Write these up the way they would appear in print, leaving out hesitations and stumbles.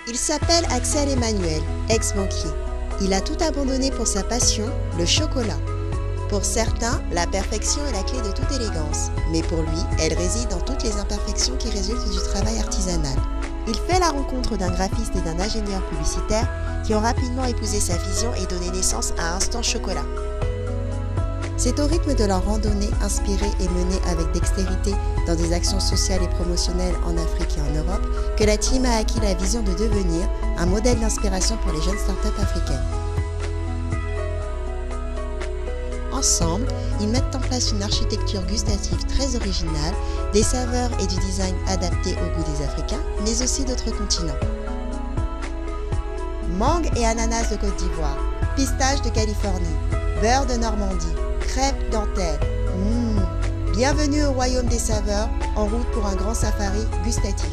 Il s'appelle Axel Emmanuel, ex-banquier. Il a tout abandonné pour sa passion, le chocolat. Pour certains, la perfection est la clé de toute élégance, mais pour lui, elle réside dans toutes les imperfections qui résultent du travail artisanal. Il fait la rencontre d'un graphiste et d'un ingénieur publicitaire qui ont rapidement épousé sa vision et donné naissance à Instant Chocolat. C'est au rythme de leur randonnée inspirée et menée avec dextérité dans des actions sociales et promotionnelles en Afrique et en Europe que la team a acquis la vision de devenir un modèle d'inspiration pour les jeunes startups africaines. Ensemble, ils mettent en place une architecture gustative très originale, des saveurs et du design adaptés au goût des Africains, mais aussi d'autres continents. Mangue et ananas de Côte d'Ivoire, pistache de Californie, beurre de Normandie, crêpes dentelle. Bienvenue au royaume des saveurs, en route pour un grand safari gustatif.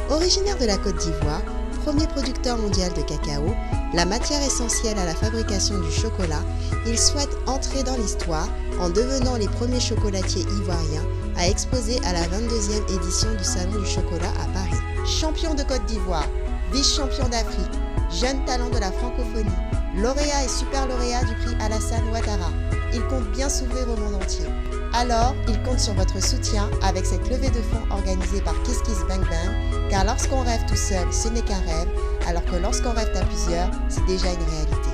Originaire de la Côte d'Ivoire, premier producteur mondial de cacao, la matière essentielle à la fabrication du chocolat, ils souhaitent entrer dans l'histoire en devenant les premiers chocolatiers ivoiriens à exposer à la 22e édition du Salon du chocolat à Paris. Champion de Côte d'Ivoire, vice-champion d'Afrique, jeune talent de la francophonie, lauréat et super lauréat du prix Alassane Ouattara. Il compte bien s'ouvrir au monde entier. Alors, il compte sur votre soutien avec cette levée de fonds organisée par Kiss Kiss Bang Bang, car lorsqu'on rêve tout seul, ce n'est qu'un rêve, alors que lorsqu'on rêve à plusieurs, c'est déjà une réalité.